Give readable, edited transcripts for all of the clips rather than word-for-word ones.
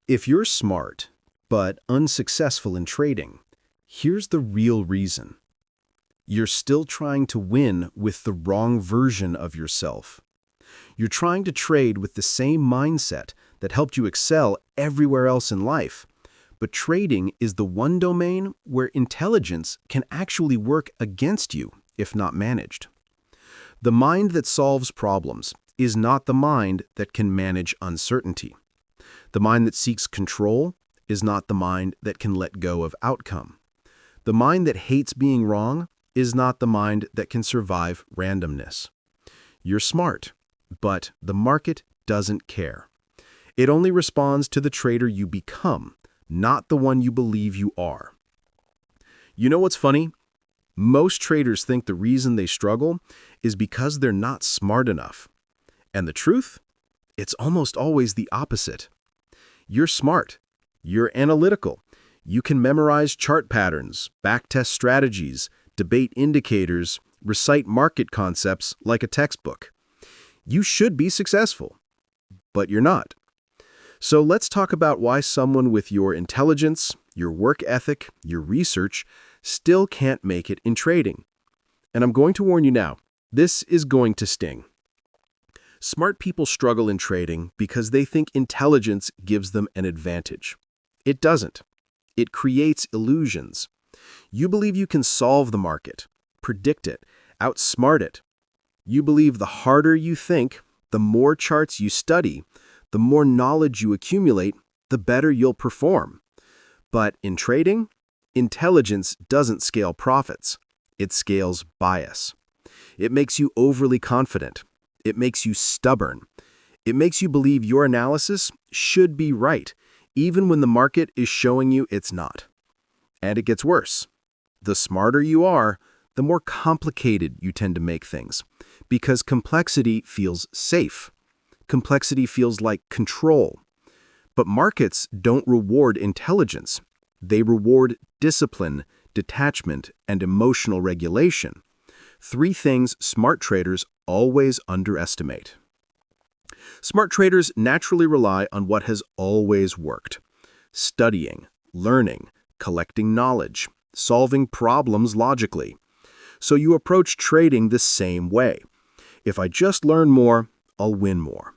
If you're smart, but unsuccessful in trading, here's the real reason. You're still trying to win with the wrong version of yourself. You're trying to trade with the same mindset that helped you excel everywhere else in life. But trading is the one domain where intelligence can actually work against you if not managed. The mind that solves problems is not the mind that can manage uncertainty. The mind that seeks control is not the mind that can let go of outcome. The mind that hates being wrong is not the mind that can survive randomness. You're smart, but the market doesn't care. It only responds to the trader you become, not the one you believe you are. You know what's funny? Most traders think the reason they struggle is because they're not smart enough. And the truth? It's almost always the opposite. You're smart. You're analytical. You can memorize chart patterns, backtest strategies, debate indicators, recite market concepts like a textbook. You should be successful, but you're not. So let's talk about why someone with your intelligence, your work ethic, your research still can't make it in trading. And I'm going to warn you now, this is going to sting. Smart people struggle in trading because they think intelligence gives them an advantage. It doesn't. It creates illusions. You believe you can solve the market, predict it, outsmart it. You believe the harder you think, the more charts you study, the more knowledge you accumulate, the better you'll perform. But in trading, intelligence doesn't scale profits. It scales bias. It makes you overly confident. It makes you stubborn. It makes you believe your analysis should be right, even when the market is showing you it's not. And it gets worse. The smarter you are, the more complicated you tend to make things, because complexity feels safe. Complexity feels like control. But markets don't reward intelligence. They reward discipline, detachment, and emotional regulation. Three things smart traders always underestimate. Smart traders naturally rely on what has always worked: studying, learning, collecting knowledge, solving problems logically. So you approach trading the same way. If I just learn more, I'll win more.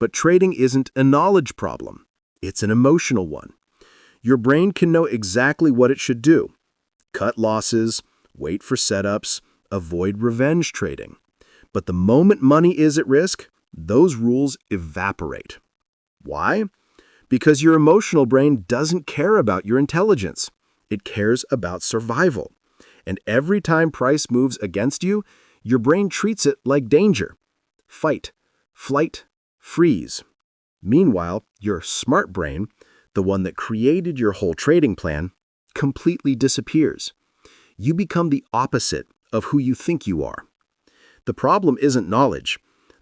But trading isn't a knowledge problem. It's an emotional one. Your brain can know exactly what it should do: cut losses, wait for setups, avoid revenge trading. But the moment money is at risk, those rules evaporate. Why? Because your emotional brain doesn't care about your intelligence. It cares about survival. And every time price moves against you, your brain treats it like danger. Fight, flight, freeze. Meanwhile, your smart brain, the one that created your whole trading plan, completely disappears. You become the opposite of who you think you are. The problem isn't knowledge.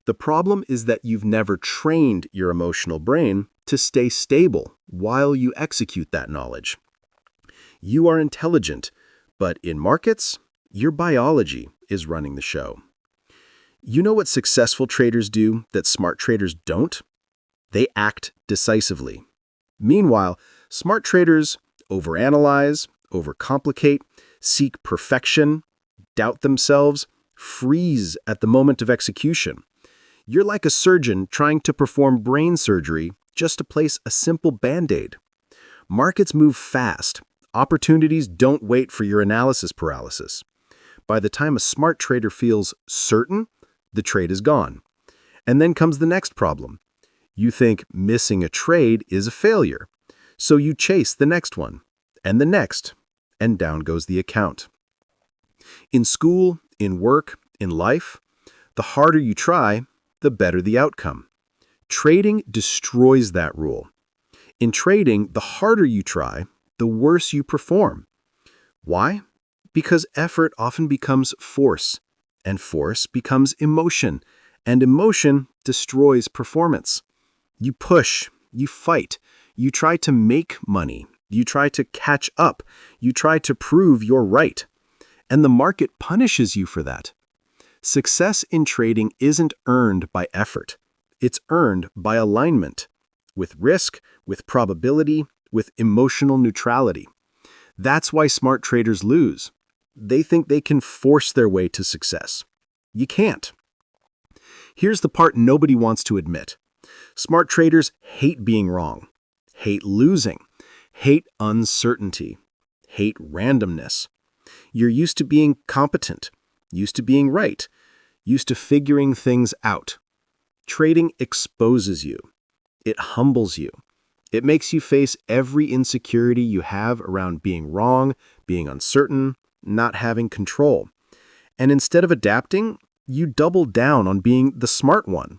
The problem is that you've never trained your emotional brain to stay stable while you execute that knowledge. You are intelligent, but in markets, your biology is running the show. You know what successful traders do that smart traders don't? They act decisively. Meanwhile, smart traders overanalyze, overcomplicate, seek perfection, doubt themselves, freeze at the moment of execution. You're like a surgeon trying to perform brain surgery just to place a simple band-aid. Markets move fast. Opportunities don't wait for your analysis paralysis. By the time a smart trader feels certain, the trade is gone. And then comes the next problem. You think missing a trade is a failure, so you chase the next one, and the next, and down goes the account. In school, in work, in life, the harder you try, the better the outcome. Trading destroys that rule. In trading, the harder you try, the worse you perform. Why? Because effort often becomes force, and force becomes emotion, and emotion destroys performance. You push, you fight, you try to make money, you try to catch up, you try to prove you're right. And the market punishes you for that. Success in trading isn't earned by effort. It's earned by alignment. with risk, with probability, with emotional neutrality. That's why smart traders lose. They think they can force their way to success. You can't. Here's the part nobody wants to admit. Smart traders hate being wrong, hate losing, hate uncertainty, hate randomness. You're used to being competent, used to being right, used to figuring things out. Trading exposes you. It humbles you. It makes you face every insecurity you have around being wrong, being uncertain, not having control. And instead of adapting, you double down on being the smart one.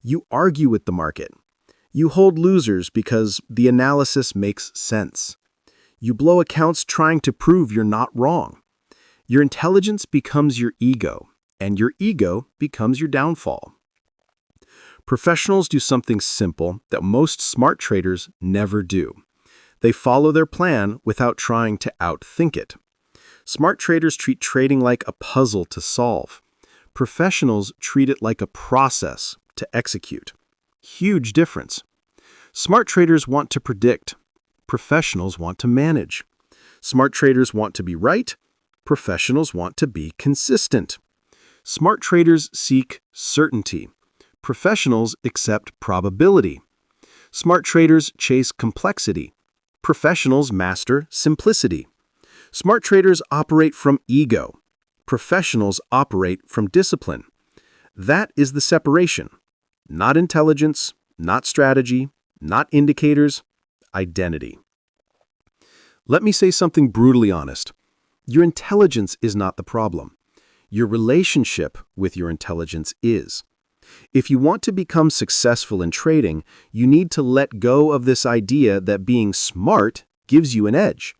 You argue with the market. You hold losers because the analysis makes sense. You blow accounts trying to prove you're not wrong. Your intelligence becomes your ego, and your ego becomes your downfall. Professionals do something simple that most smart traders never do. They follow their plan without trying to outthink it. Smart traders treat trading like a puzzle to solve. Professionals treat it like a process to execute. Huge difference. Smart traders want to predict. Professionals want to manage. Smart traders want to be right. Professionals want to be consistent. Smart traders seek certainty. Professionals accept probability. Smart traders chase complexity. Professionals master simplicity. Smart traders operate from ego. Professionals operate from discipline. That is the separation. Not intelligence, not strategy, not indicators, identity. Let me say something brutally honest. Your intelligence is not the problem. Your relationship with your intelligence is. If you want to become successful in trading, you need to let go of this idea that being smart gives you an edge.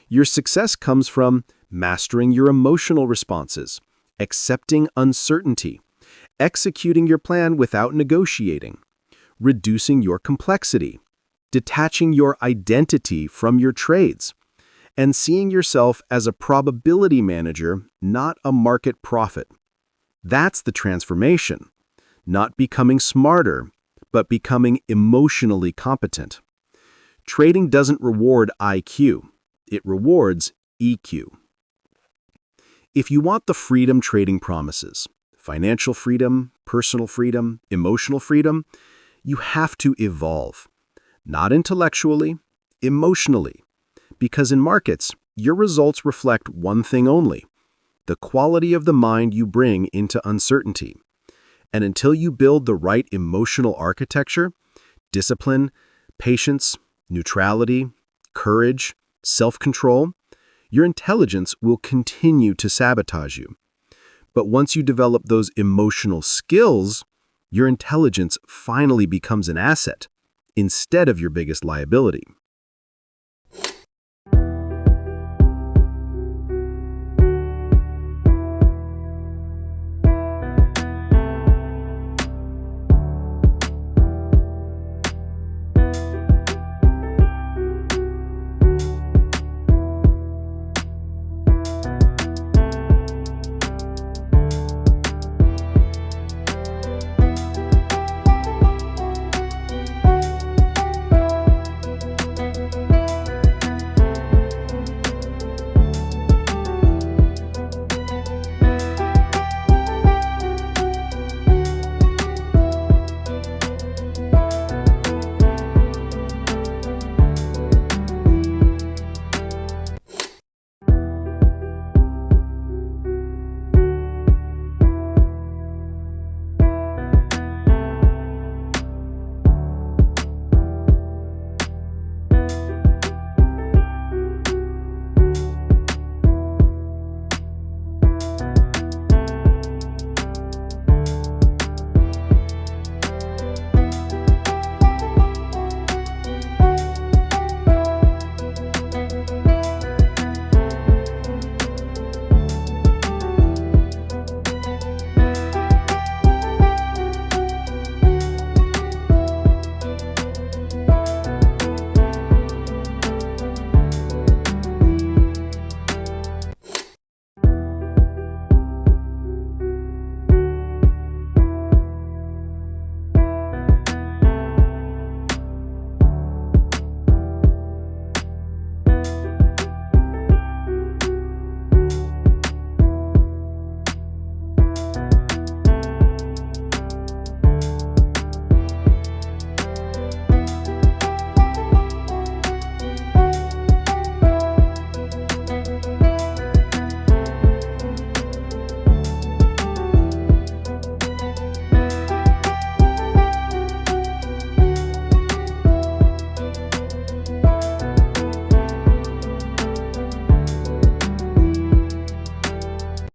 Your success comes from mastering your emotional responses, accepting uncertainty, executing your plan without negotiating, reducing your complexity, detaching your identity from your trades, and seeing yourself as a probability manager, not a market prophet. That's the transformation. Not becoming smarter, but becoming emotionally competent. Trading doesn't reward IQ. It rewards EQ. If you want the freedom trading promises, financial freedom, personal freedom, emotional freedom, you have to evolve. Not intellectually, emotionally. Because in markets, your results reflect one thing only: the quality of the mind you bring into uncertainty. And until you build the right emotional architecture, discipline, patience, neutrality, courage, self-control, your intelligence will continue to sabotage you. But once you develop those emotional skills, your intelligence finally becomes an asset instead of your biggest liability.